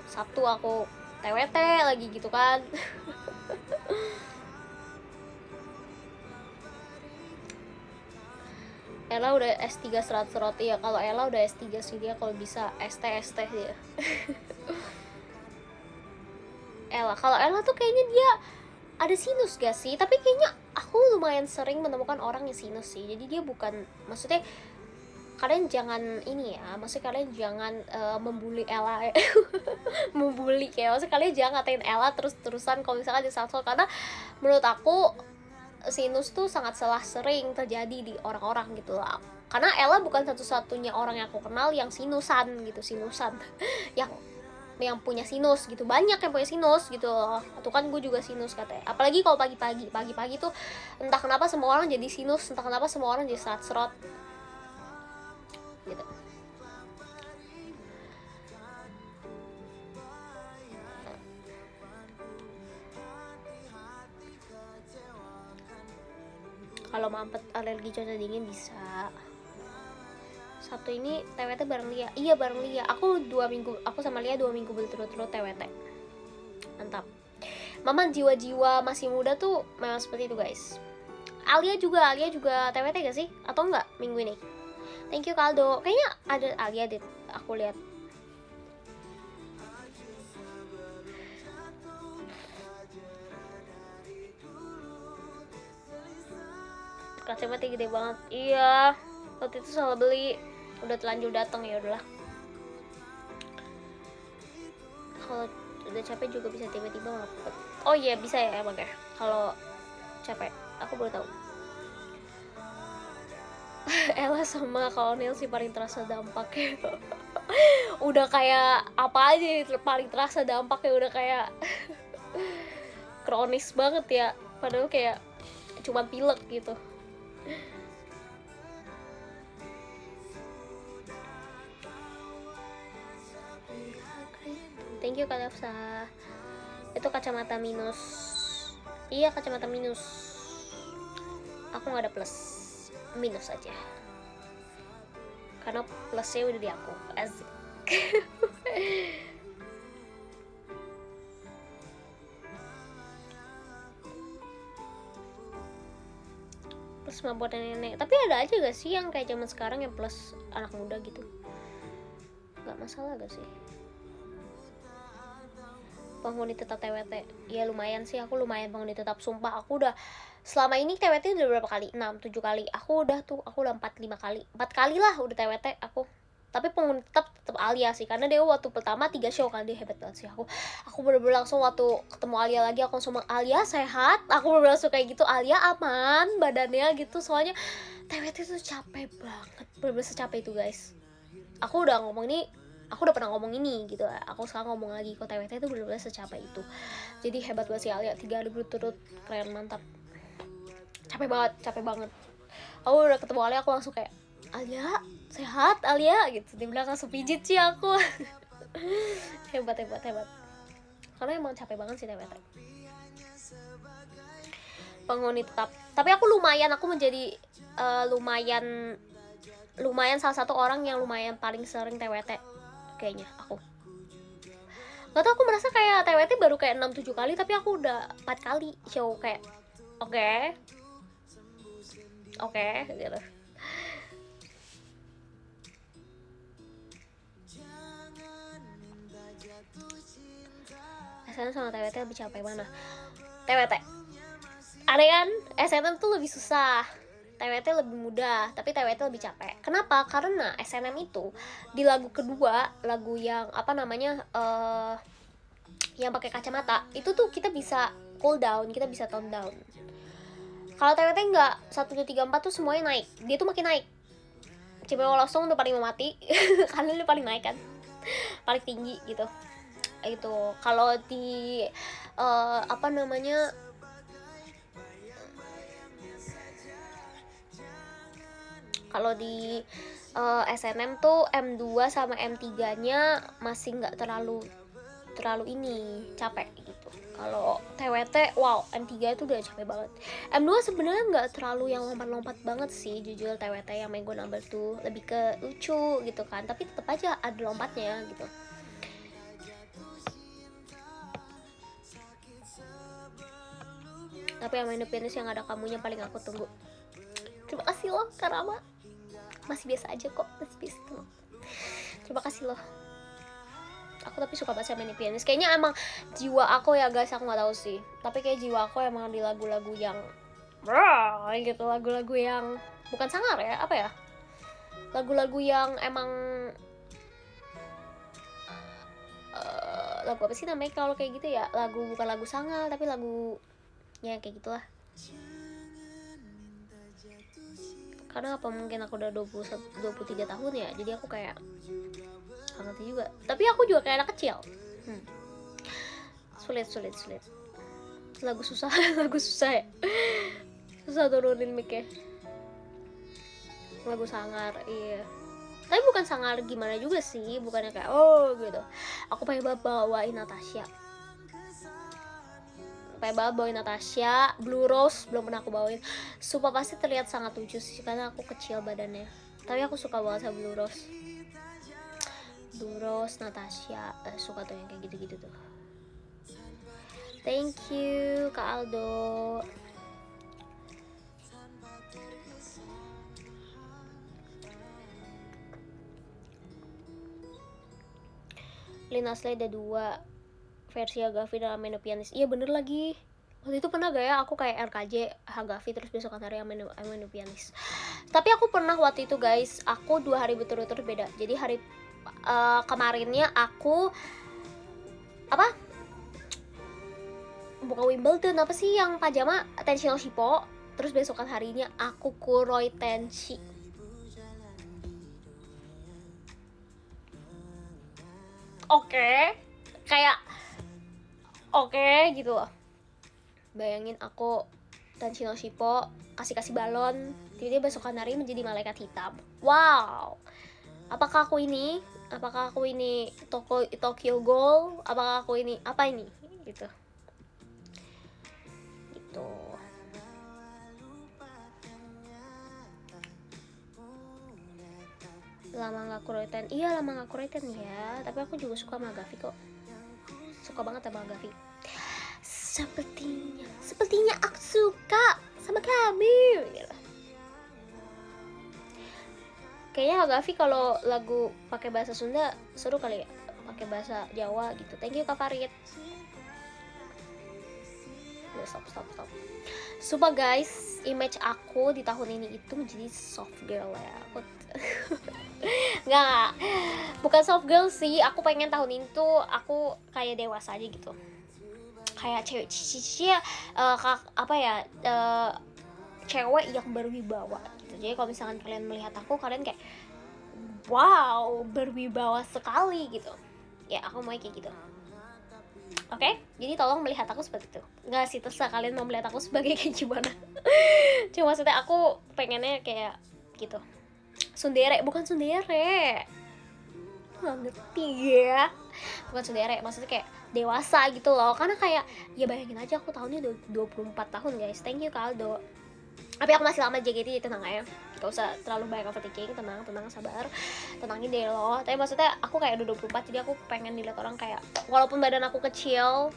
Sabtu aku TWT lagi gitu kan. Ella udah S3 serat-serat ya. Kalau Ella udah S3 sih, dia kalau bisa ST dia. Kalau Ella tuh kayaknya dia ada sinus gak sih? Tapi kayaknya aku lumayan sering menemukan orang yang sinus sih. Jadi dia bukan, maksudnya kalian jangan ini ya, maksudnya kalian jangan membuli Ella membuli, kayak maksudnya kalian jangan ngatain Ella terus-terusan kalau misalkan di Salsol, karena menurut aku sinus tuh sangat sering terjadi di orang-orang gitu lah. Karena Ella bukan satu-satunya orang yang aku kenal yang sinusan yang punya sinus gitu, banyak yang punya sinus gitu loh. Tuh kan gue juga sinus katanya, apalagi kalau pagi-pagi tuh entah kenapa semua orang jadi sinus, entah kenapa semua orang jadi serot gitu. Kalau mampet alergi cuaca dingin bisa. Sabtu ini TWT bareng Lia. Iya bareng Lia. Aku sama Lia 2 minggu berturut-turut TWT. Mantap. Mama jiwa-jiwa masih muda tuh memang seperti itu guys. Alia juga TWT gak sih? Atau enggak minggu ini? Thank you Kaldo. Kayaknya ada Alia deh, aku lihat. Kacamata gede banget. Iya, waktu itu salah beli, udah telanjur datang, ya udahlah. Kalau udah capek juga bisa tiba-tiba ngapet. Oh iya bisa ya emang ya, kalau capek. Aku baru tahu. Ella sama Kolonel sih paling terasa dampaknya. Udah kayak apa aja paling terasa dampaknya, udah kayak kronis banget ya, padahal kayak cuma pilek gitu. Thank you Kak Lefsa. Itu kacamata minus. Iya kacamata minus. Aku nggak ada plus, minus aja. Karena plusnya udah di aku. Asik. Plus mah buat nenek. Tapi ada aja gak sih yang kayak zaman sekarang yang plus anak muda gitu? masalah gak sih? Penghuni tetap TWT, ya lumayan sih, aku lumayan penghuni tetap, sumpah. Aku udah selama ini TWT udah berapa kali, 6-7 kali, aku udah 4-5 kali, 4 kali lah udah TWT aku. Tapi penghuni tetap Alia sih, karena dia waktu pertama 3 show kan, dia hebat banget sih. Aku bener-bener langsung waktu ketemu Alia lagi, aku langsung Alia sehat, aku bener-bener langsung kayak gitu, Alia aman badannya gitu. Soalnya TWT tuh capek banget, bener-bener secapek itu guys. Aku udah pernah ngomong ini gitu, aku sekarang ngomong lagi, kok TWT itu bener-bener secapek itu. Jadi hebat banget sih Alia, 3 hari berturut, keren, mantap. Capek banget. Aku udah ketemu Alia, aku langsung kayak, Alia sehat Alia gitu, dia bilang, langsung pijit sih aku. hebat. Karena emang capek banget sih TWT. Penghuni tetap, tapi aku menjadi lumayan salah satu orang yang lumayan paling sering TWT kayaknya. Aku gak tau, aku merasa kayak TWT baru kayak 6-7 kali, tapi aku udah 4 kali show, kayak oke gitu. SNM sama TWT lebih capek mana? TWT ada kan, SNM tuh lebih susah, TWT lebih mudah, tapi TWT lebih capek. Kenapa? Karena SNM itu di lagu kedua, lagu yang apa namanya, yang pakai kacamata itu tuh kita bisa cool down, kita bisa tone down. Kalau TWT enggak, 1, 2, 3, 4 tuh semuanya naik, dia tuh makin naik. Cewek langsung udah paling mau mati karena dia paling naik kan, paling tinggi gitu. Itu kalau di apa namanya, kalau di SNM tuh M2 sama M3 nya masih nggak terlalu ini capek gitu. Kalau TWT, wow, M3 itu udah capek banget. M2 sebenarnya nggak terlalu yang lompat-lompat banget sih, jujur. TWT yang Mango Number tuh lebih ke lucu gitu kan, tapi tetap aja ada lompatnya gitu. Tapi yang main pianis yang ada kamunya paling aku tunggu. Terima kasih loh Karama, masih biasa aja kok, masih biasa loh. Terima kasih loh. Aku tapi suka banget sama main pianis. Kayaknya emang jiwa aku ya guys, aku nggak tahu sih. Tapi kayak jiwa aku emang di lagu-lagu yang gitu, lagu-lagu yang bukan sangar ya, apa ya? Lagu-lagu yang emang lagu apa sih namanya kalau kayak gitu ya? Lagu bukan lagu sangar tapi lagu ya kayak gitulah. Karena apa, mungkin aku udah 23 tahun ya, jadi aku kayak gak ngerti juga. Tapi aku juga kayak anak kecil. Sulit. Lagu susah ya. Susah turunin mic-nya. Lagu sangar, iya. Tapi bukan sangar gimana juga sih, bukannya kayak oh gitu. Aku pengen bawain Natasha. Blue Rose belum pernah aku bawain. Sumpah pasti terlihat sangat lucu sih karena aku kecil badannya. Tapi aku suka banget sama Blue Rose, Natasha, suka tuh yang kayak gitu-gitu tuh. Thank you Kak Aldo. Lina Slay ada 2 versi Hagafi dalam menu pianis. Iya bener lagi. Waktu itu pernah gak ya aku kayak RKJ Hagafi terus besokan hari yang menu pianis. Tapi aku pernah waktu itu guys, aku 2 hari berturut-turut beda. Jadi hari kemarinnya aku buka Wimbledon, apa sih yang pajama Tenshi no Shippo. Terus besokan harinya aku Kuroi Tenshi. Kayak gitu loh. Bayangin aku Tenshi no Shippo kasih balon, tiba-tiba besokan hari menjadi malaikat hitam. Wow. Apakah aku ini Tokyo Ghoul? Apakah aku ini apa ini gitu. Lama gak Kuroiten. Iya lama gak Kuroiten ya. Tapi aku juga suka sama Hagafi kok. Suka banget sama Hagafi. Sepertinya aku suka sama kamu gitu. Kayaknya Hagafi kalau lagu pakai bahasa Sunda seru kali ya, pakai bahasa Jawa gitu. Thank you Kak Farid. Udah, stop. Sumpah guys, image aku di tahun ini itu menjadi soft girl ya. Aku nggak, bukan soft girl sih. Aku pengen tahun ini tuh aku kayak dewasa aja gitu. Kayak cewek cici apa ya, cewek yang berwibawa gitu. Jadi kalau misalkan kalian melihat aku, kalian kayak wow, berwibawa sekali gitu. Ya aku mau kayak gitu. Oke, jadi tolong melihat aku seperti itu. Nggak sih, terserah kalian mau melihat aku sebagai kayak gimana. Cuma maksudnya aku pengennya kayak gitu. Sundere, bukan sundere. Nggak ngerti ya. Bukan sundere, maksudnya kayak dewasa gitu loh. Karena kayak, ya bayangin aja aku tahunnya udah 24 tahun guys. Thank you Kaldo. Tapi aku masih lama JKT, tenang aja. Gak usah terlalu banyak overthinking, tenang, sabar. Tenangin deh lo. Tapi maksudnya aku kayak udah 24, jadi aku pengen dilihat orang kayak, walaupun badan aku kecil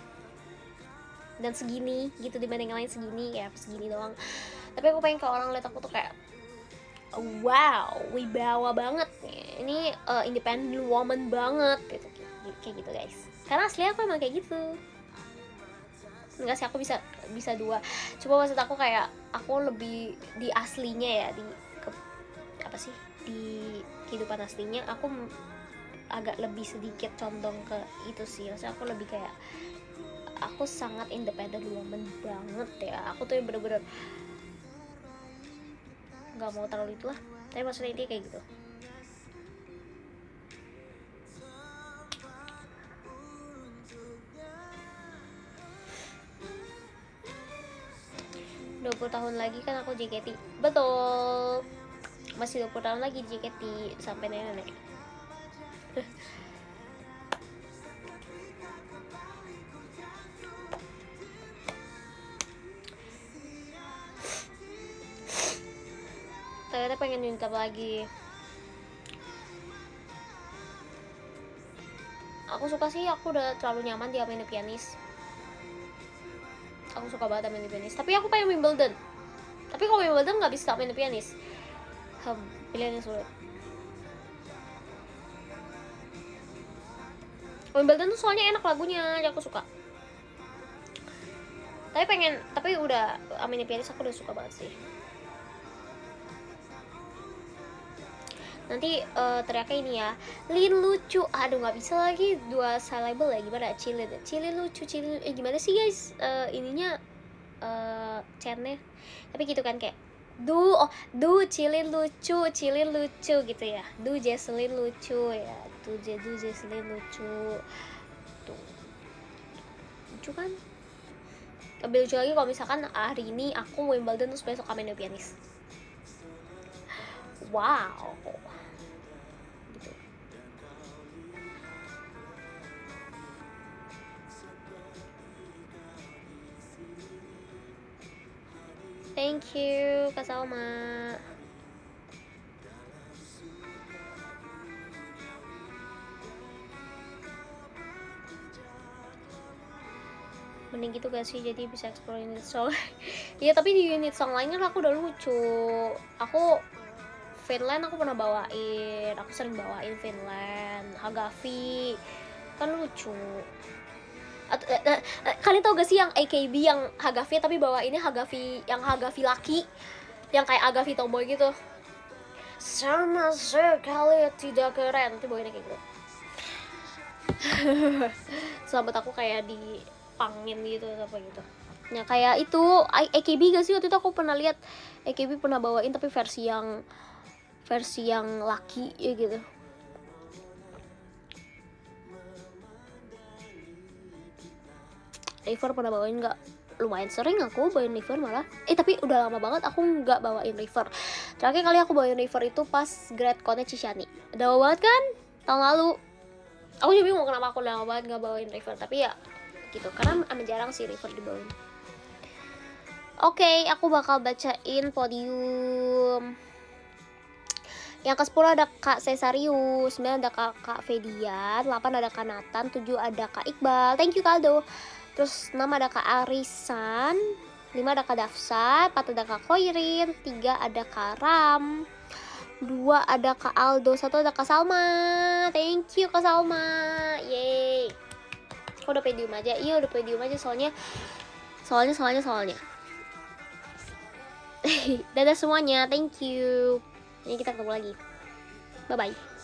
dan segini gitu dibanding yang lain segini, ya segini doang. Tapi aku pengen kalau orang lihat aku tuh kayak, wow, wibawa banget. Ini independent woman banget gitu. Kayak gitu guys. Karena aslinya aku emang kayak gitu. Enggak sih, aku bisa dua. Cuma maksud aku kayak aku lebih di aslinya ya, apa sih, di kehidupan aslinya aku agak lebih sedikit condong ke itu sih. Maksudnya aku lebih kayak, aku sangat independent woman banget ya. Aku tuh bener-bener nggak mau terlalu itulah, tapi maksudnya dia kayak gitu. Dua 20 tahun lagi kan aku JKT. Betul, masih 20 tahun lagi JKT sampai nenek. Ternyata pengen minta lagi. Aku suka sih, aku udah terlalu nyaman di main pianis. Aku suka banget main pianis. Tapi aku pengen Wimbledon. Tapi kalau Wimbledon nggak bisa main pianis. Pilihan yang sulit. Wimbledon tuh soalnya enak lagunya, jadi aku suka. Tapi udah main pianis aku udah suka banget sih. Nanti teriaknya ini ya, Lin lucu. Aduh nggak bisa lagi, dua syllable ya, gimana? Cilin lucu, gimana sih guys ininya chantnya. Tapi gitu kan kayak du Cilin lucu gitu ya. Du Jesslyn lucu ya. Du Jesslyn lucu. Tuh. Lucu kan? Lebih lucu lagi kalau misalkan hari ini aku Wimbledon terus besok main pianis. Wow. Gitu. Thank you Kak Salma. Mending gitu gak sih, jadi bisa explore unit song. Iya, tapi di unit song lainnya aku udah lucu. Aku Finland aku pernah bawain, aku sering bawain Finland. Hagafi kan lucu. Kalian tau gak sih yang AKB yang Hagafi tapi bawainnya Hagafi yang Hagafi laki, yang kayak Hagafi tomboy gitu. Sama sekali tidak keren, itu bawainnya kayak gitu. Selamat aku kayak di pangin gitu apa gitu. Ya kayak itu AKB gak sih, waktu itu aku pernah lihat AKB pernah bawain tapi versi yang laki ya gitu. River pernah bawain nggak? Lumayan sering aku bawain River malah. Tapi udah lama banget aku nggak bawain River. Terakhir kali aku bawain River itu pas Grad Con-nya Cishani. Udah lama banget kan? Tahun lalu. Aku juga bingung kenapa aku udah lama banget nggak bawain River, tapi ya gitu, karena amat jarang sih River dibawain. Oke, aku bakal bacain podium. Yang ke-10 ada Kak Cesarius, 9 ada Kak Fedian, 8 ada Kak Nathan, 7 ada Kak Iqbal. Thank you Kaldo. Terus 6 ada Kak Arisan, 5 ada Kak Dafsa, 4 ada Kak Koirin, 3 ada Kak Ram, 2 ada Kak Aldo, 1 ada Kak Salma. Thank you Kak Salma. Yeay. Kok udah pedium aja? Iya udah pedium aja soalnya. Dadah semuanya, thank you. Ini kita ketemu lagi. Bye bye.